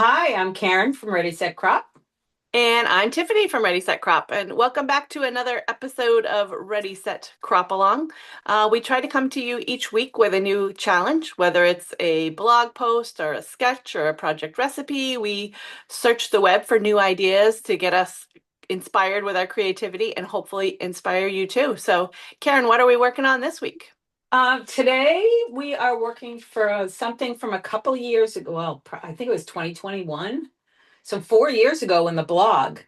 Hi, I'm Karen from Ready Set Crop. And I'm Tiffany from Ready Set Crop, and welcome back to another episode of Ready Set Crop Along. We try to come to you each week with a new challenge, whether it's a blog post or a sketch or a project recipe. We search the web for new ideas to get us inspired with our creativity and hopefully inspire you too. So, Karen, what are we working on this week? Today we are working for something from a couple years ago. Well, I think it was 2021. So 4 years ago in the blog.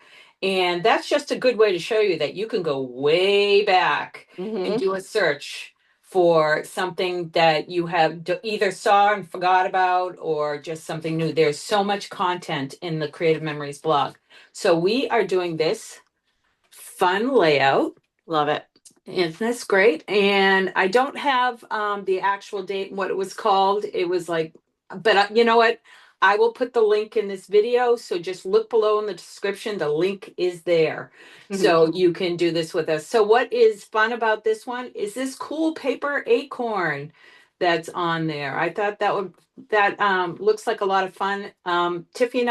And that's just a good way to show you that you can go way back and Hmm. do a search for something that you have either saw and forgot about or just something new. There's so much content in the Creative Memories blog. So we are doing this fun layout. Love it. Isn't this great? And I don't have the actual date and what it was called. It was like, but you know what? I will put the link in this video. So just look below in the description. The link is there. So you can do this with us. So what is fun about this one is this cool paper acorn that's on there. I thought that looks like a lot of fun. Tiffany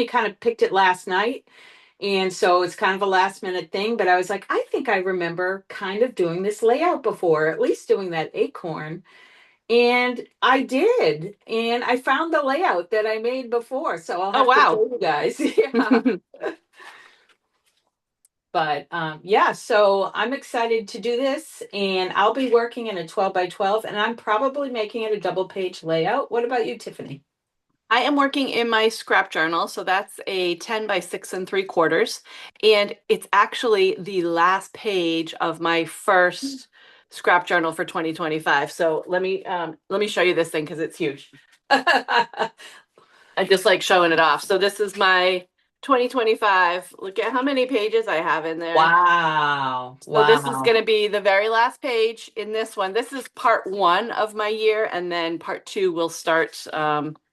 kind of picked it last night, and so it's kind of a last minute thing, but I was like, I think I remember kind of doing this layout before, at least doing that acorn. And I did. And I found the layout that I made before. So I'll Oh, have to wow. show you guys. Yeah. But yeah, so I'm excited to do this. And I'll be working in a 12 by 12, and I'm probably making it a double page layout. What about you, Tiffany? I am working in my scrap journal, so that's a 10 by 6 3/4. And it's actually the last page of my first scrap journal for 2025. So let me show you this thing because it's huge. I just like showing it off. So this is my 2025. Look at how many pages I have in there. Wow. So this is Wow. going to be the very last page in this one. This is part one of my year, and then part two will start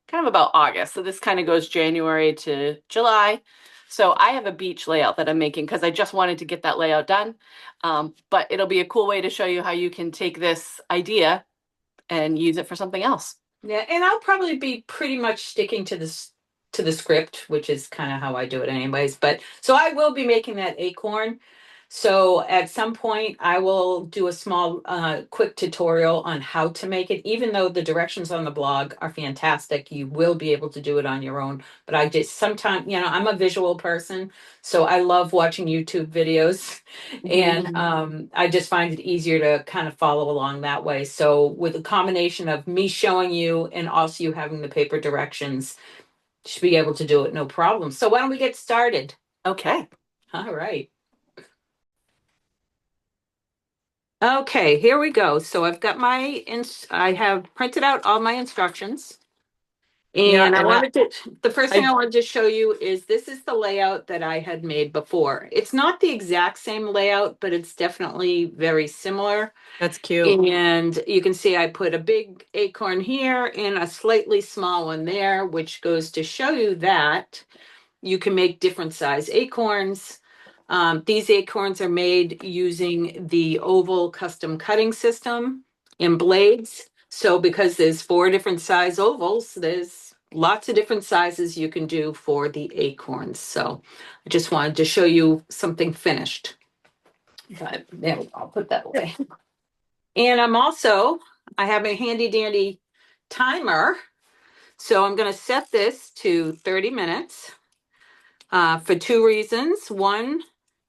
kind of about August. So this kind of goes January to July. So I have a beach layout that I'm making because I just wanted to get that layout done. But it'll be a cool way to show you how you can take this idea and use it for something else. Yeah, and I'll probably be pretty much sticking to this to the script, which is kind of how I do it anyways. But so I will be making that acorn. So at some point I will do a small quick tutorial on how to make it. Even though the directions on the blog are fantastic, you will be able to do it on your own. But I just sometimes, I'm a visual person, so I love watching YouTube videos. Mhm. And I just find it easier to kind of follow along that way. So with a combination of me showing you and also you having the paper directions, you should be able to do it no problem. So why don't we get started? Okay. All right. Okay, here we go. So I've got I have printed out all my instructions. Yeah, And and the first thing I I wanted to show you is this is the layout that I had made before. It's not the exact same layout, but it's definitely very similar. that's cute. And you can see I put a big acorn here and a slightly small one there, which goes to show you that you can make different size acorns. These acorns are made using the oval custom cutting system in blades. So because there's four different size ovals, there's lots of different sizes you can do for the acorns. So I just wanted to show you something finished. But there we go. I'll put that away. And I have a handy dandy timer. So I'm going to set this to 30 minutes for two reasons. One,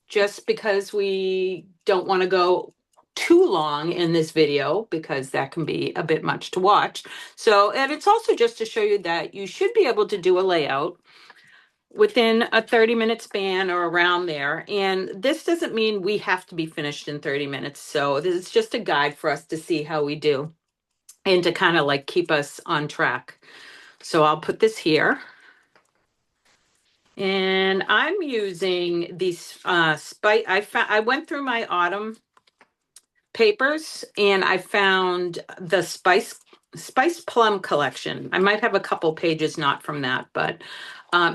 just because we don't want to go too long in this video because that can be a bit much to watch. So, and it's also just to show you that you should be able to do a layout within a 30-minute span or around there. And this doesn't mean we have to be finished in 30 minutes. So this is just a guide for us to see how we do and to kind of like keep us on track. So I'll put this here. And I'm using these spice. I went through my autumn papers and I found the spice plum collection. I might have a couple pages not from that, but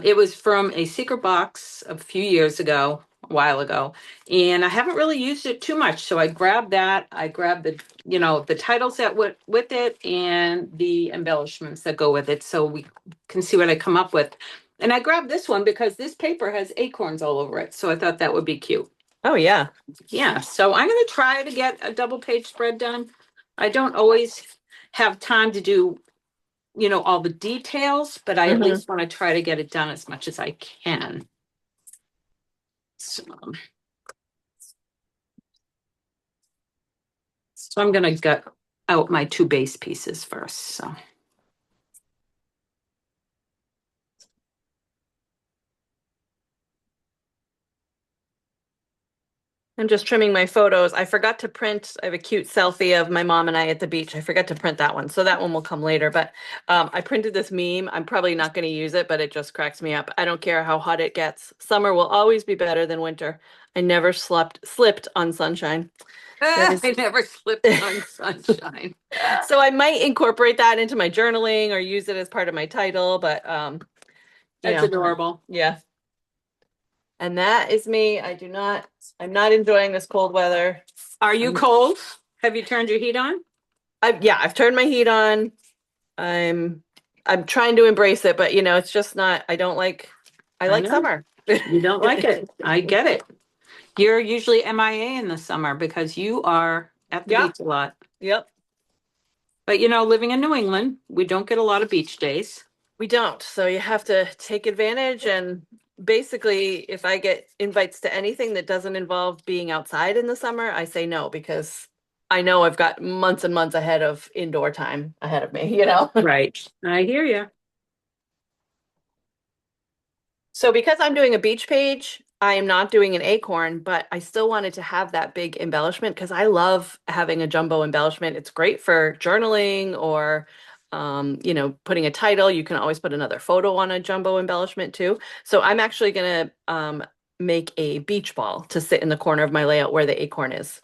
it was from a secret box a few years ago. a while ago, and I haven't really used it too much. So I grabbed that. I grabbed the titles that went with it and the embellishments that go with it, so we can see what I come up with. And I grabbed this one because this paper has acorns all over it, so I thought that would be cute. Oh, yeah. Yeah, so I'm going to try to get a double page spread done. I don't always have time to do, all the details, but I at least want to try to get it done as much as I can. So I'm going to gut out my two base pieces first. So. I'm just trimming my photos. I forgot to print. I have a cute selfie of my mom and I at the beach. I forgot to print that one. So that one will come later. But I printed this meme. I'm probably not going to use it, but it just cracks me up. I don't care how hot it gets. Summer will always be better than winter. I never slipped on sunshine. I never slipped on sunshine. So I might incorporate that into my journaling or use it as part of my title, but That's adorable. Yeah. And that is me. I'm not enjoying this cold weather. Are you cold? Have you turned your heat on? I've turned my heat on. I'm trying to embrace it, but it's just not, I like summer. You don't like it. I get it. You're usually MIA in the summer because you are at the beach a lot. Yep. But living in New England, we don't get a lot of beach days. We don't. So you have to take advantage. And basically, if I get invites to anything that doesn't involve being outside in the summer, I say no, because I know I've got months and months ahead of indoor time ahead of me, Right. I hear you. So because I'm doing a beach page, I am not doing an acorn, but I still wanted to have that big embellishment because I love having a jumbo embellishment. It's great for journaling or putting a title. You can always put another photo on a jumbo embellishment too. So I'm actually gonna make a beach ball to sit in the corner of my layout where the acorn is.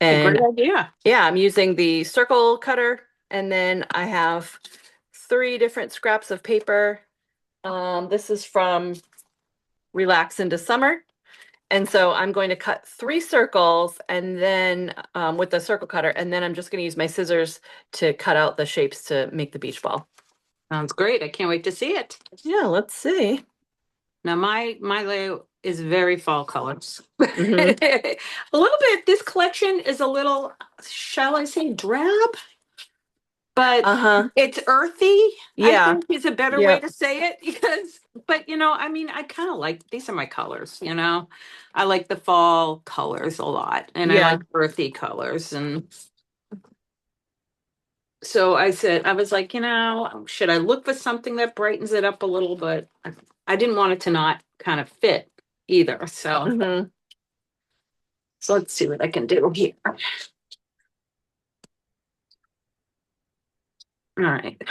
And great idea. Yeah, I'm using the circle cutter, and then I have 3 different scraps of paper. This is from Relax into Summer. And so I'm going to cut 3 circles and then with the circle cutter, and then I'm just going to use my scissors to cut out the shapes to make the beach ball. Sounds great. I can't wait to see it. Yeah, let's see. Now my layout is very fall colors. A little bit. This collection is a little, shall I say, drab, but it's earthy. Yeah. I think is a better way to say it but I kind of like, these are my colors, I like the fall colors a lot, and I like earthy colors. And so I was like, should I look for something that brightens it up a little? But I didn't want it to not kind of fit either. So let's see what I can do here. All right.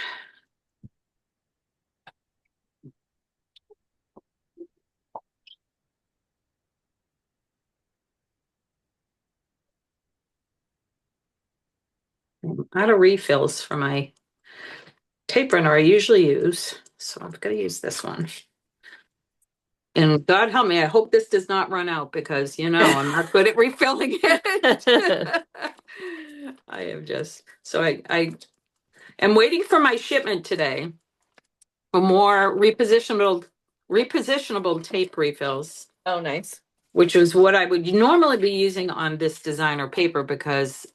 I'm out of refills for my tape runner I usually use, so I'm going to use this one. And God help me, I hope this does not run out because, I'm not good at refilling it. I am just, so I am waiting for my shipment today for more repositionable tape refills. Oh, nice. Which is what I would normally be using on this designer paper, because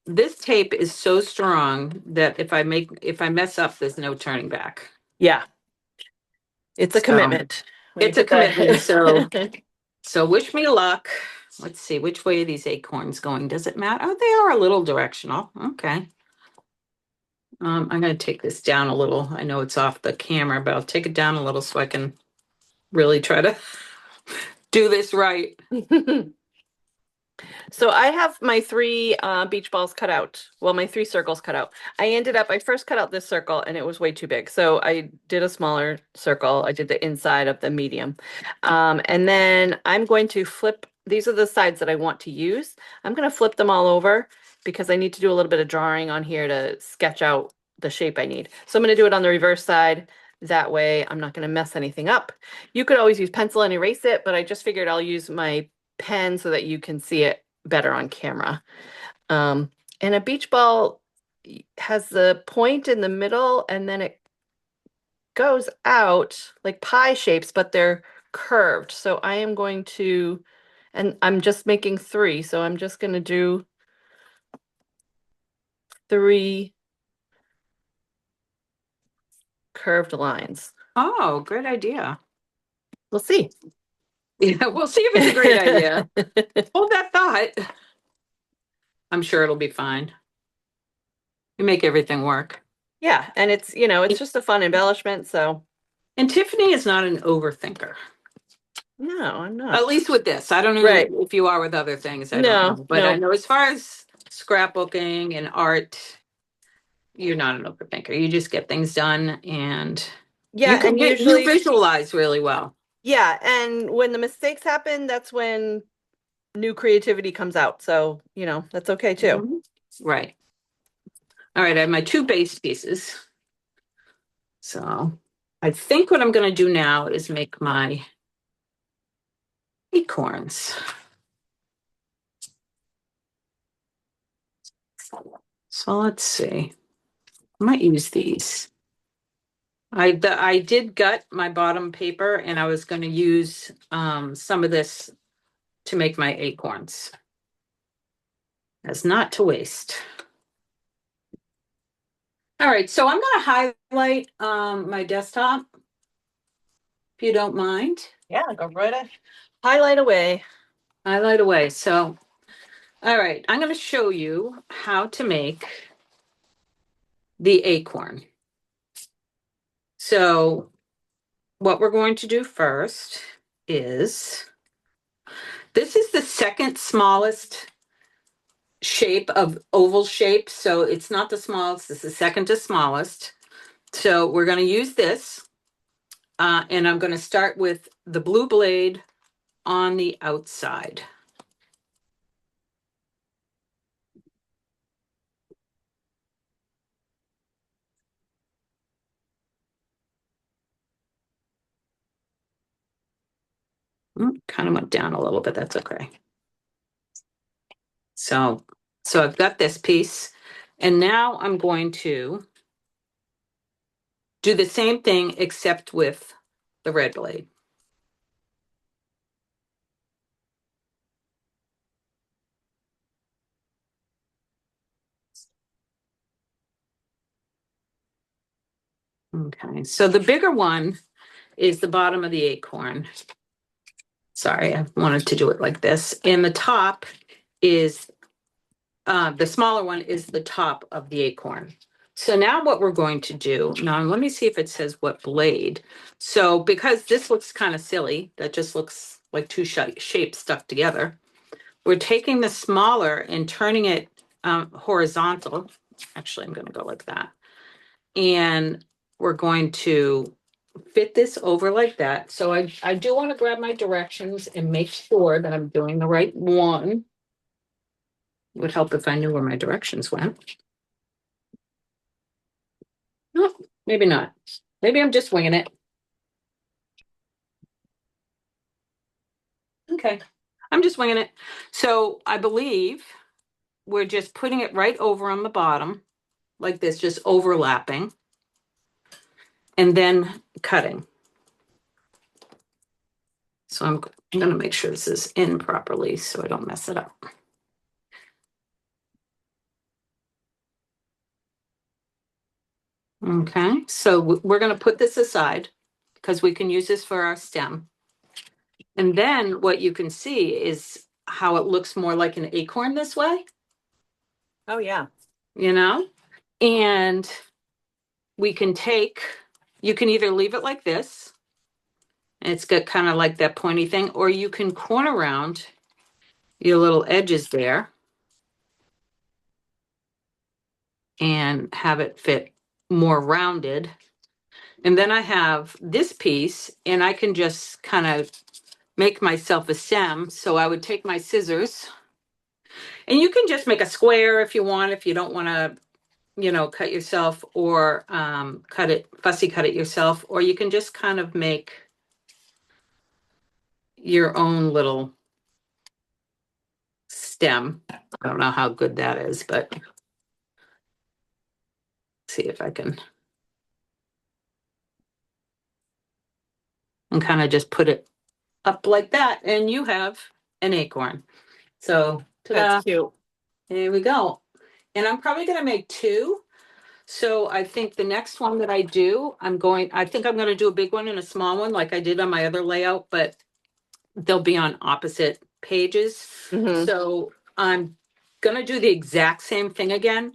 this tape is so strong that if I mess up, there's no turning back. Yeah. It's a commitment. It's a commitment. So wish me luck. Let's see, which way are these acorns going? Does it matter? Oh, they are a little directional. Okay. I'm going to take this down a little. I know it's off the camera, but I'll take it down a little so I can really try to do this right. So I have my 3 beach balls cut out. Well, my 3 circles cut out. I first cut out this circle and it was way too big. So I did a smaller circle. I did the inside of the medium. And then I'm going to flip. These are the sides that I want to use. I'm going to flip them all over because I need to do a little bit of drawing on here to sketch out the shape I need. So I'm going to do it on the reverse side, That way I'm not going to mess anything up. You could always use pencil and erase it, but I just figured I'll use my pen so that you can see it better on camera. Um, and a beach ball has the point in the middle and then it goes out like pie shapes, but they're curved. So I am going to, and I'm just making three, so I'm just going to do three curved lines. Oh, great idea. We'll see. Yeah, we'll see if it's a great idea. Hold that thought. I'm sure it'll be fine. You make everything work. Yeah, and it's, it's just a fun embellishment, so And Tiffany is not an overthinker. no, I'm At not. least with this. I don't know Right. if you are with other things. I don't know. No, But I no. know as far as scrapbooking and art, you're not an overthinker. You just get things done and Yeah, and you usually, visualize really well. yeah, and when the mistakes happen, that's when new creativity comes out. So, that's okay too. Mhm. Right. All right, I have my two base pieces. So I think what I'm going to do now is make my acorns. So let's see. I might use these. I did gut my bottom paper and I was going to use some of this to make my acorns. As not to waste. All right, so I'm going to highlight my desktop, if you don't mind. Yeah, go right ahead. Highlight away. Highlight away. So, all right, I'm going to show you how to make the acorn. So, what we're going to do first is this is the second smallest shape of oval shape. So, it's not the smallest, it's the second to smallest. So, we're going to use this. And I'm going to start with the blue blade on the outside. Kind of went down a little bit. That's okay. So I've got this piece, and now I'm going to do the same thing except with the red blade. Okay, so the bigger one is the bottom of the acorn. Sorry, I wanted to do it like this. And the top is, the smaller one is the top of the acorn. So now what we're going to do, now let me see if it says what blade. So because this looks kind of silly, that just looks like two shapes stuck together. We're taking the smaller and turning it horizontal. Actually, I'm going to go like that. And we're going to fit this over like that. So I do want to grab my directions and make sure that I'm doing the right one. It would help if I knew where my directions went. No, maybe not. Maybe I'm just winging it. Okay. I'm just winging it. So I believe we're just putting it right over on the bottom like this, just overlapping and then cutting. So I'm going to make sure this is in properly so I don't mess it up. Okay, so we're going to put this aside because we can use this for our stem. And then what you can see is how it looks more like an acorn this way, Oh, yeah. you know? And we can take, you can either leave it like this, and it's got kind of like that pointy thing, or you can corner around your little edges there and have it fit more rounded. And then I have this piece, and I can just kind of make myself a stem. So I would take my scissors, and you can just make a square if you want, if you don't want to cut yourself, or fussy cut it yourself, or you can just kind of make your own little stem. I don't know how good that is, but see if I can, and kind of just put it up like that, and you have an acorn. So, That's ta-da, cute. there we go. And I'm probably going to make two. So I think the next one that I do, I think I'm going to do a big one and a small one like I did on my other layout, but they'll be on opposite pages. Hmm. So I'm going to do the exact same thing again,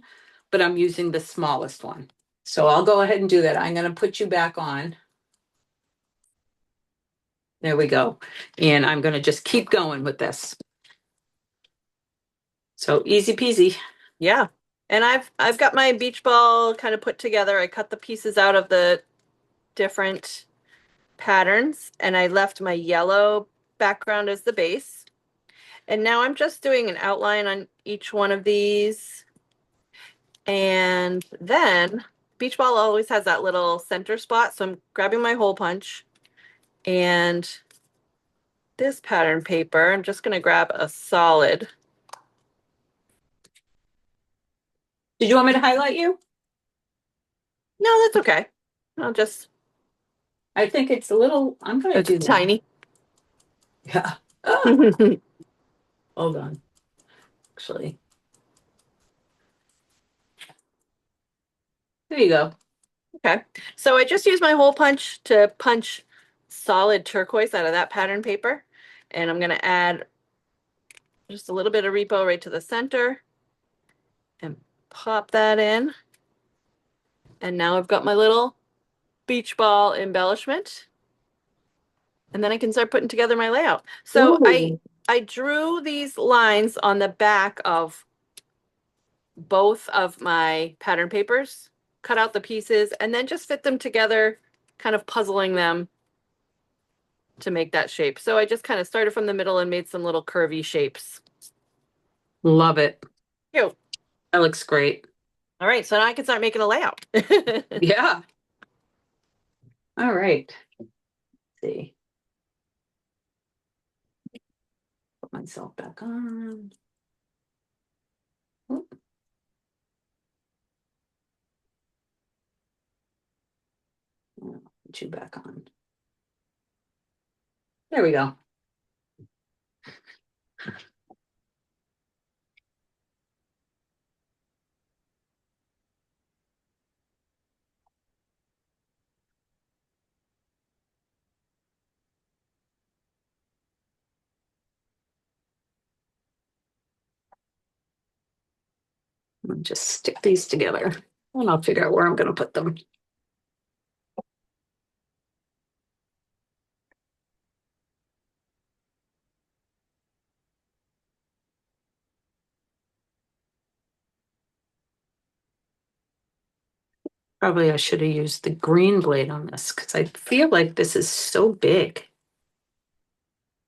but I'm using the smallest one. So I'll go ahead and do that. I'm going to put you back on. There we go. And I'm going to just keep going with this. So easy peasy. Yeah. And I've got my beach ball kind of put together. I cut the pieces out of the different patterns and I left my yellow background as the base. And now I'm just doing an outline on each one of these. And then beach ball always has that little center spot. So I'm grabbing my hole punch and this pattern paper. I'm just going to grab a solid. Did you want me to highlight you? No, that's okay. I'll just, I think it's a little, I'm going to it's do that. tiny. Yeah. Ah, hold on. Actually, there you go. Okay. So I just used my hole punch to punch solid turquoise out of that pattern paper. And I'm going to add just a little bit of repo right to the center and pop that in. And now I've got my little beach ball embellishment. And then I can start putting together my layout. So Ooh. I drew these lines on the back of both of my pattern papers, cut out the pieces, and then just fit them together, kind of puzzling them to make that shape. So I just kind of started from the middle and made some little curvy shapes. Love it. Cute. That looks great. All right, so now I can start making a layout. Yeah. All right. Let's see. Put myself back on. Oop. Put you back on. There we go. I'll just stick these together and I'll figure out where I'm going to put them. Probably I should have used the green blade on this because I feel like this is so big.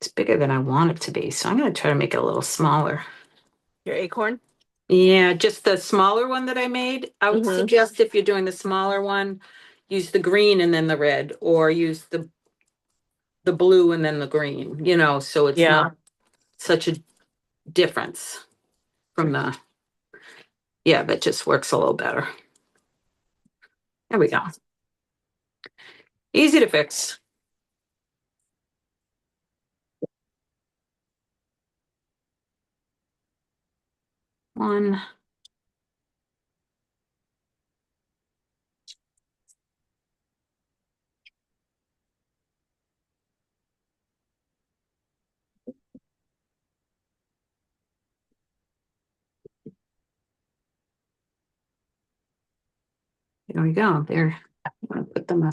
It's bigger than I want it to be. So I'm going to try to make it a little smaller. Your acorn? Yeah, just the smaller one that I made. I would Mm-hmm. suggest if you're doing the smaller one, use the green and then the red, or use the blue and then the green, so it's Yeah. not such a difference from yeah, that just works a little better. There we go. Easy to fix. One. There we go. There. I'm going to put them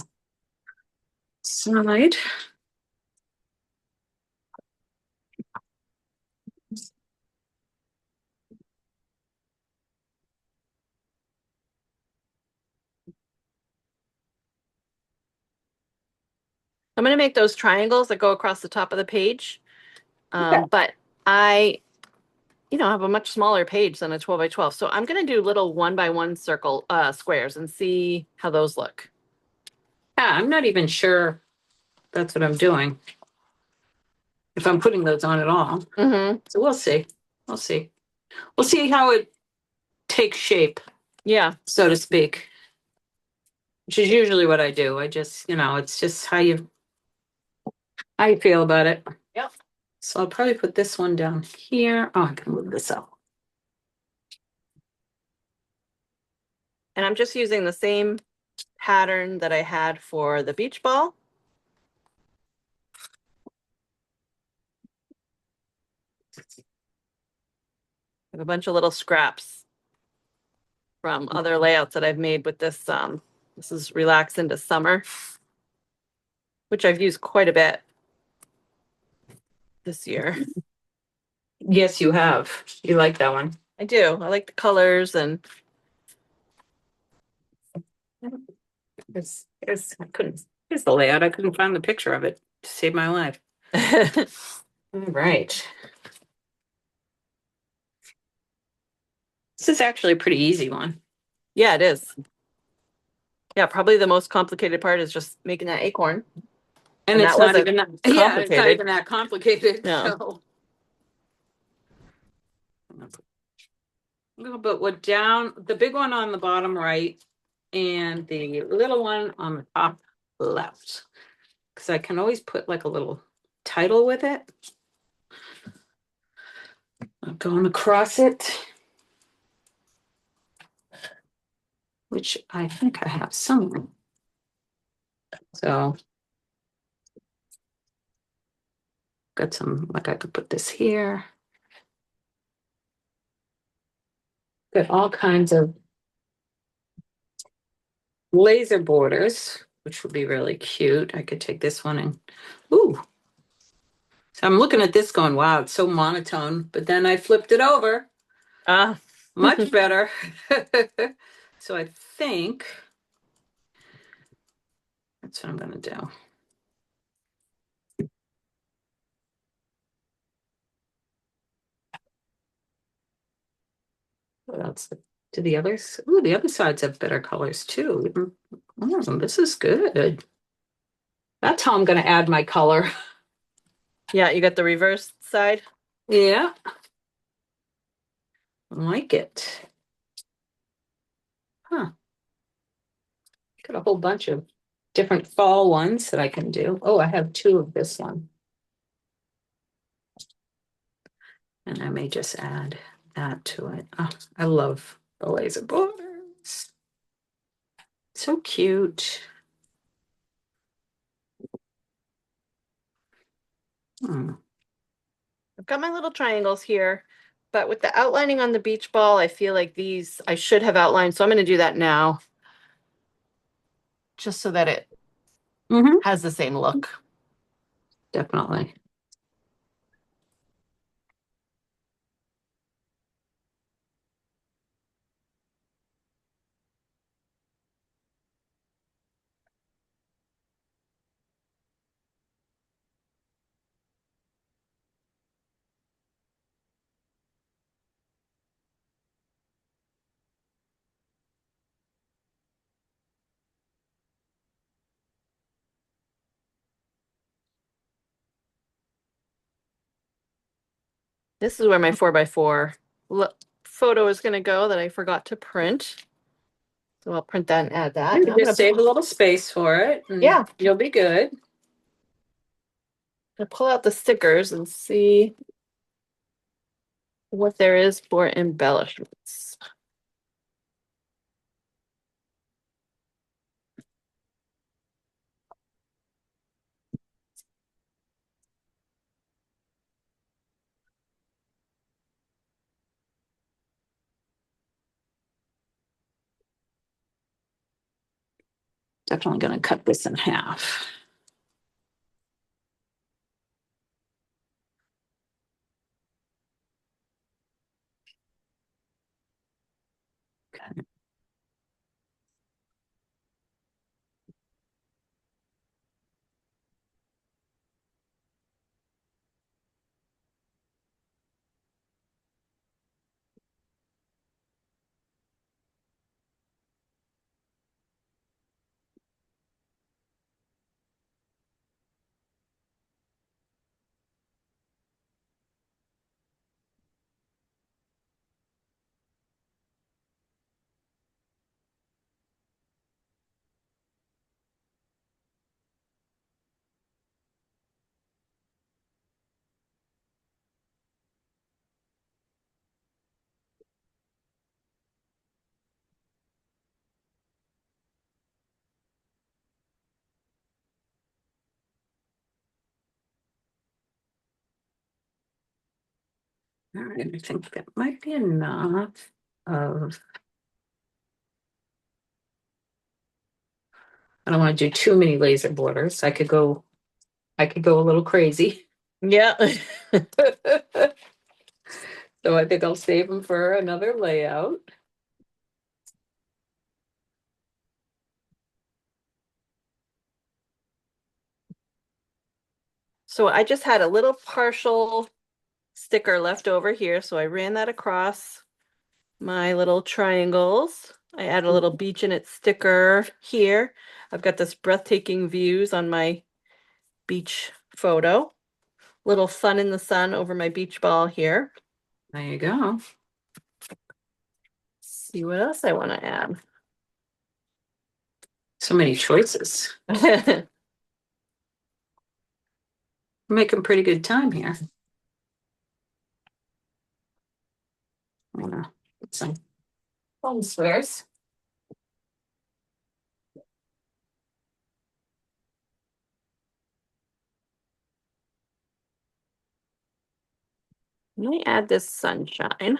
aside. I'm going to make those triangles that go across the top of the page. Okay. But I I have a much smaller page than a 12 by 12. So I'm going to do little 1 by 1 circle squares and see how those look. Yeah, I'm not even sure that's what I'm doing. If I'm putting those on at all. Mm-hmm. So we'll see. We'll see. We'll see how it takes shape, Yeah. so to speak, which is usually what I do. I just, it's just how you feel about it. Yep. So I'll probably put this one down here. Oh, I can move this up. And I'm just using the same pattern that I had for the beach ball. I have a bunch of little scraps from other layouts that I've made with this. This is Relax into Summer, which I've used quite a bit this year. Yes, you have. You like that one. I do. I like the colors and I couldn't, here's the layout. I couldn't find the picture of it to save my life. All right. This is actually a pretty easy one. yeah, it is. Yeah, probably the most complicated part is just making that acorn. And And it's that not wasn't even that, yeah, it's not complicated. even that complicated. No. So a little bit what down, the big one on the bottom right and the little one on the top left. Because I can always put like a little title with it. I'm going across it, which I think I have somewhere. So got some, like I could put this here. Got all kinds of laser borders, which would be really cute. I could take this one and, ooh. So I'm looking at this going, wow, it's so monotone. But then I flipped it over. Ah. Much better. So I think that's what I'm going to do. What else? Do the others? Ooh, the other sides have better colors too. Oh, this is good. That's how I'm going to add my color. Yeah, you got the reverse side. Yeah. I like it. Huh. Got a whole bunch of different fall ones that I can do. Oh, I have two of this one. And I may just add that to it. Oh, I love the laser borders. So cute. Hmm. I've got my little triangles here, but with the outlining on the beach ball, I feel like these I should have outlined. So I'm going to do that now, just so that it Mm-hmm. has the same look. Definitely. This is where my 4x4 photo is going to go that I forgot to print. So I'll print that and add that. You just save a little space for it and Yeah. you'll be good. I'll pull out the stickers and see what there is for embellishments. Definitely going to cut this in half. Okay. All right, I think that might be enough of. I don't want to do too many laser borders. I could go a little crazy. Yeah. So I think I'll save them for another layout. So I just had a little partial sticker left over here, so I ran that across my little triangles. I added a little beach in it sticker here. I've got this breathtaking views on my beach photo. Little sun in the sun over my beach ball here. There you go. See what else I want to add. So many choices. We're making pretty good time here. I'm gonna put some phone squares. Let me add this sunshine.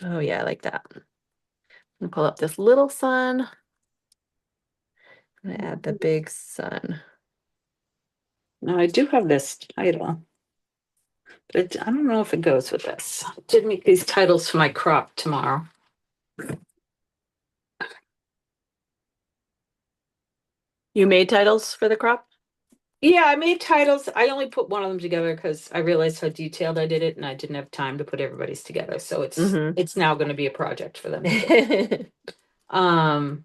Oh yeah, I like that. I'm gonna pull up this little sun. I'm gonna add the big sun. Now I do have this title, but I don't know if it goes with this. I did make these titles for my crop tomorrow. You made titles for the crop? Yeah, I made titles. I only put one of them together because I realized how detailed I did it, and I didn't have time to put everybody's together. So it's now going to be a project for them. Um,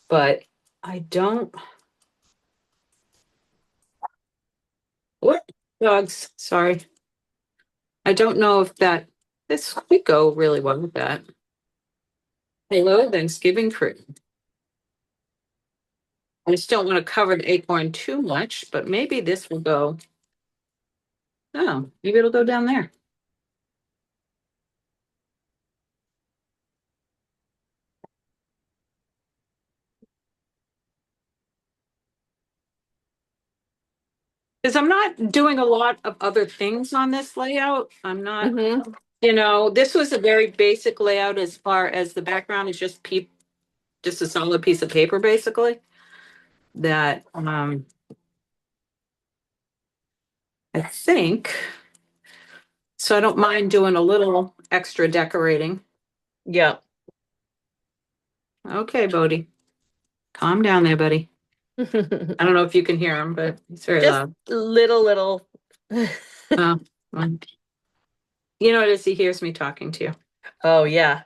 but I don't. What dogs? Sorry, I don't know if this could go really well with that. Hello, Thanksgiving crew. I just don't want to cover the acorn too much, but maybe this will go. Oh, maybe it'll go down there. Because I'm not doing a lot of other things on this layout. I'm not, Mhm. this was a very basic layout as far as the background is just a solid piece of paper, basically. That I think. So I don't mind doing a little extra decorating. Yeah. Okay, Bodie. Calm down there, buddy. I don't know if you can hear him, but he's very Just loud. little. Oh, well, you know, as he hears me talking to you. Oh yeah.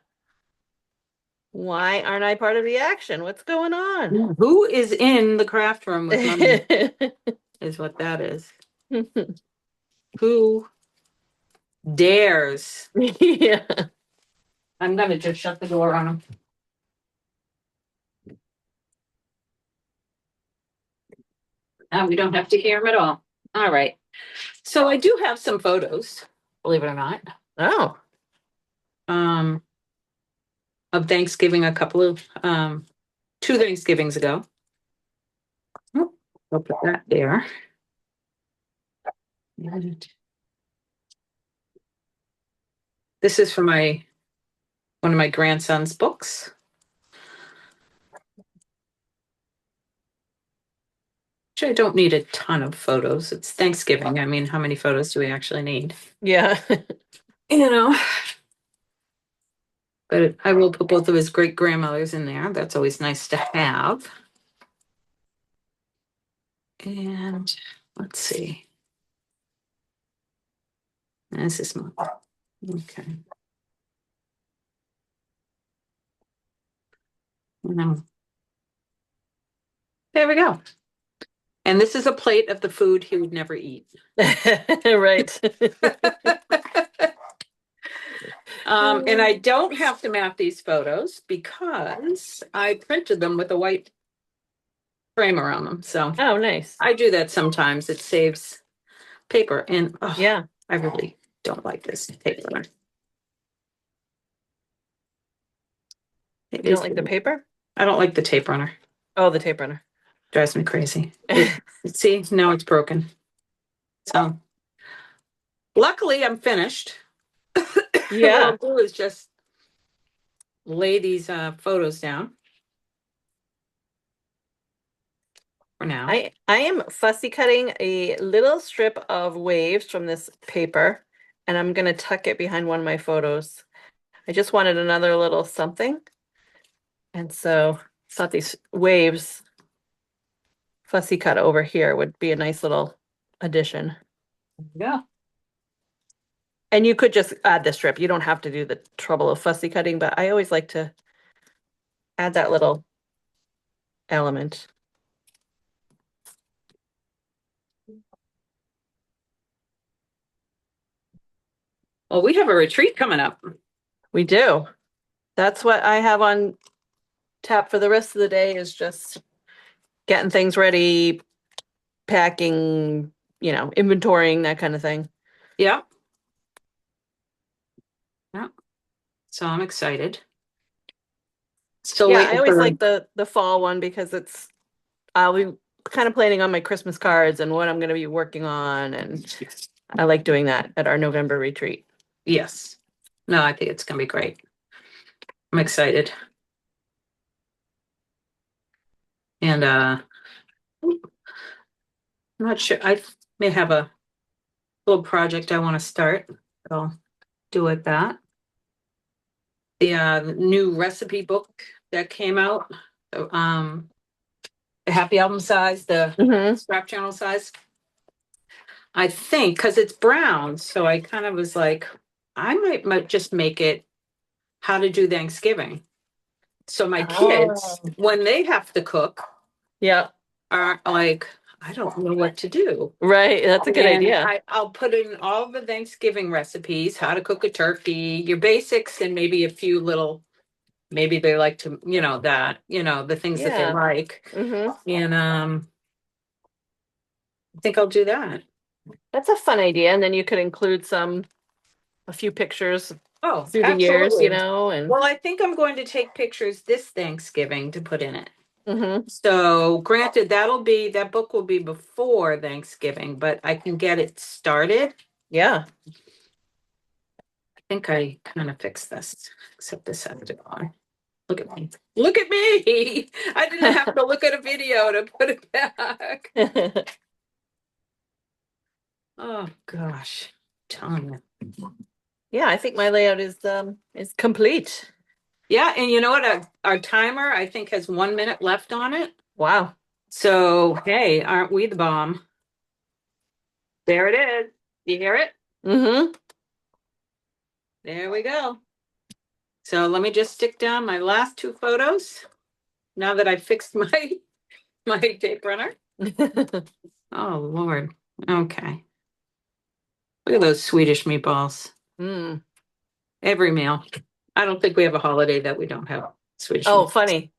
Why aren't I part of the action? What's going on? Who is in the craft room with mommy is what that is. Who dares? Yeah. I'm gonna just shut the door on him. Now we don't have to hear him at all. All right. So I do have some photos, believe it or not, Oh. um, of Thanksgiving a couple of 2 Thanksgivings ago. Oh, I'll put that there. This is from one of my grandson's books. Which I don't need a ton of photos. It's Thanksgiving. I mean, how many photos do we actually need? Yeah. You know. But I will put both of his great grandmothers in there. That's always nice to have. And let's see. This is my, okay. Now, there we go. And this is a plate of the food he would never eat. Right. And I don't have to map these photos because I printed them with a white frame around them. So Oh, nice. I do that sometimes. It saves paper. And Yeah. I really don't like this paper. You don't like the paper? I don't like the tape runner. Oh, the tape runner. Drives me crazy. See, now it's broken. So luckily I'm finished. What I'll Yeah. do is just lay these photos down for now. I am fussy cutting a little strip of waves from this paper, and I'm gonna tuck it behind one of my photos. I just wanted another little something, and so thought these waves fussy cut over here would be a nice little addition. Yeah. And you could just add the strip. You don't have to do the trouble of fussy cutting, but I always like to add that little element. Well, we have a retreat coming up. We do. That's what I have on tap for the rest of the day is just getting things ready, packing, inventorying, that kind of thing. Yeah. Yeah. So I'm excited. Still Yeah, I waiting always for like the fall one because I'll be kind of planning on my Christmas cards and what I'm going to be working on, and I like doing that at our November retreat. yes. No, I think it's gonna be great. I'm excited. And I'm not sure. I may have a little project I want to start. I'll do it that. The new recipe book that came out, um, the happy album size, the Hmm. scrap journal size. I think because it's brown, so I kind of was like, I might just make it how to do Thanksgiving. So my Oh. kids, when they have to cook, Yeah, are like, I don't know what to do. right. That's a good And idea. I'll put in all the Thanksgiving recipes, how to cook a turkey, your basics, and maybe a few little, maybe they like to, the things that they Yeah. like. Hmm. And I think I'll do that. That's a fun idea. And then you could include a few pictures Oh, through the years, absolutely. and Well, I think I'm going to take pictures this Thanksgiving to put in it. hmm. So granted, that book will be before Thanksgiving, but I can get it started. Yeah. I think I kind of fixed this, except this has to go on. Look at me. Look at me. I didn't have to look at a video to put it back. Oh gosh. Telling you. Yeah, I think my layout is complete. Yeah, and you know what? Our timer, I think, has 1 minute left on it. Wow. So, hey, aren't we the bomb? There it is. You hear it? Hmm. There we go. So let me just stick down my last two photos now that I fixed my tape runner. Oh Lord. Okay. Look at those Swedish meatballs. Mm. Every meal. I don't think we have a holiday that we don't have Swedish Oh, meatballs. funny.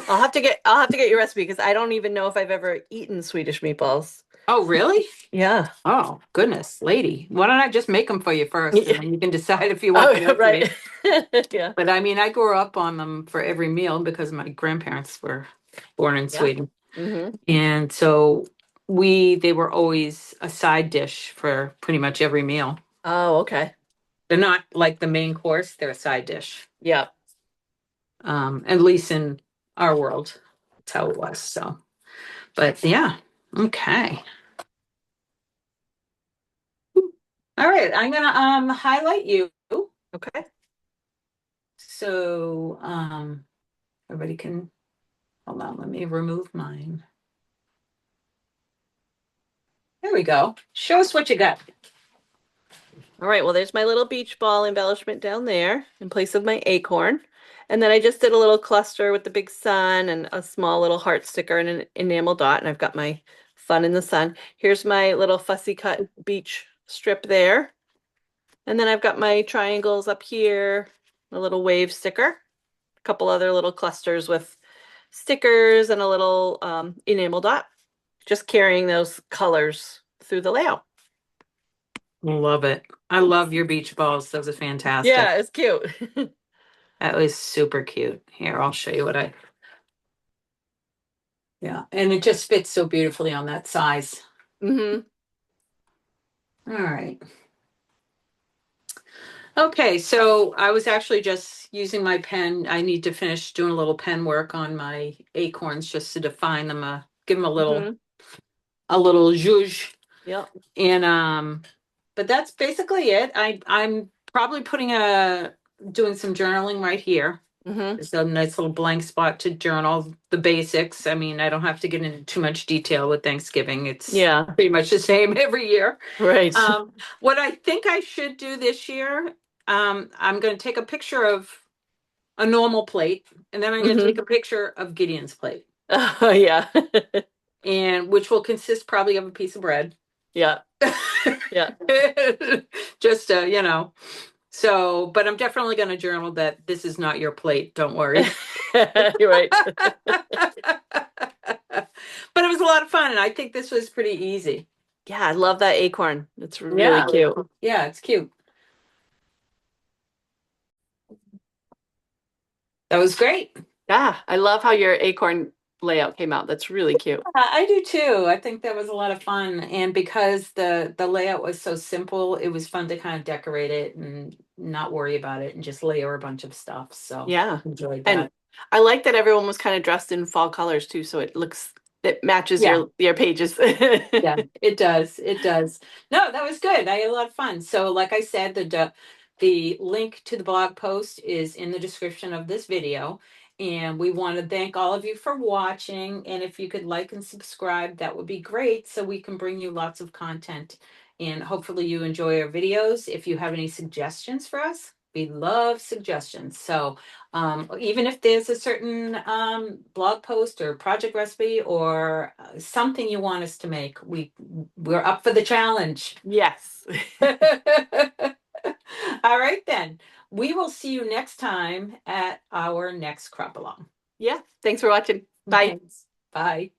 I'll have to get your recipe because I don't even know if I've ever eaten Swedish meatballs. Oh, really? Yeah. Oh, goodness, lady. Why don't I just make them for you first and then you can decide if you want the Oh, right. recipe. Yeah. But I mean, I grew up on them for every meal because my grandparents were born in Yeah. Sweden. Hmm. And so they were always a side dish for pretty much every meal. Oh, okay. They're not like the main course, they're a side dish. Yeah. At least in our world, that's how it was. So, but yeah, okay. All right, I'm gonna highlight you Okay. so everybody can hold on, let me remove mine. There we go. Show us what you got. All right. Well, there's my little beach ball embellishment down there in place of my acorn. And then I just did a little cluster with the big sun and a small little heart sticker and an enamel dot. And I've got my fun in the sun. Here's my little fussy cut beach strip there. And then I've got my triangles up here, a little wave sticker, a couple other little clusters with stickers and a little enamel dot. Just carrying those colors through the layout. Love it. I love your beach balls. Those are fantastic. Yeah, it's cute. That was super cute. Here, I'll show you yeah, and it just fits so beautifully on that size. Hmm. All right. Okay, so I was actually just using my pen. I need to finish doing a little pen work on my acorns just to define them, give them Hmm. a little zhuzh. Yep. And but that's basically it. I'm probably doing some journaling right here. Hmm. It's a nice little blank spot to journal the basics. I mean, I don't have to get into too much detail with Thanksgiving. It's Yeah. pretty much the same every year. Right. What I think I should do this year, I'm going to take a picture of a normal plate, and then I'm going to take Hmm. a picture of Gideon's plate, Oh, yeah. and which will consist probably of a piece of bread. Yeah. Yeah. Just So, but I'm definitely going to journal that this is not your plate. Don't worry. You're right. But it was a lot of fun, and I think this was pretty easy. Yeah, I love that acorn. It's really Yeah. cute. Yeah, it's cute. That was great. Yeah, I love how your acorn layout came out. That's really cute. I do too. I think that was a lot of fun, and because the layout was so simple, it was fun to kind of decorate it and not worry about it and just layer a bunch of stuff. So Yeah. enjoyed And that. I like that everyone was kind of dressed in fall colors too, so it matches Yeah. your pages. Yeah, it does. It does. No, that was good. I had a lot of fun. So, like I said, the link to the blog post is in the description of this video. And we want to thank all of you for watching. And if you could like and subscribe, that would be great so we can bring you lots of content. And hopefully you enjoy our videos. If you have any suggestions for us, we love suggestions. So, even if there's a certain blog post or project recipe or something you want us to make, we're up for the challenge. Yes. All right then. We will see you next time at our next crop along. Yeah. Thanks for watching. Bye. Thanks. Bye.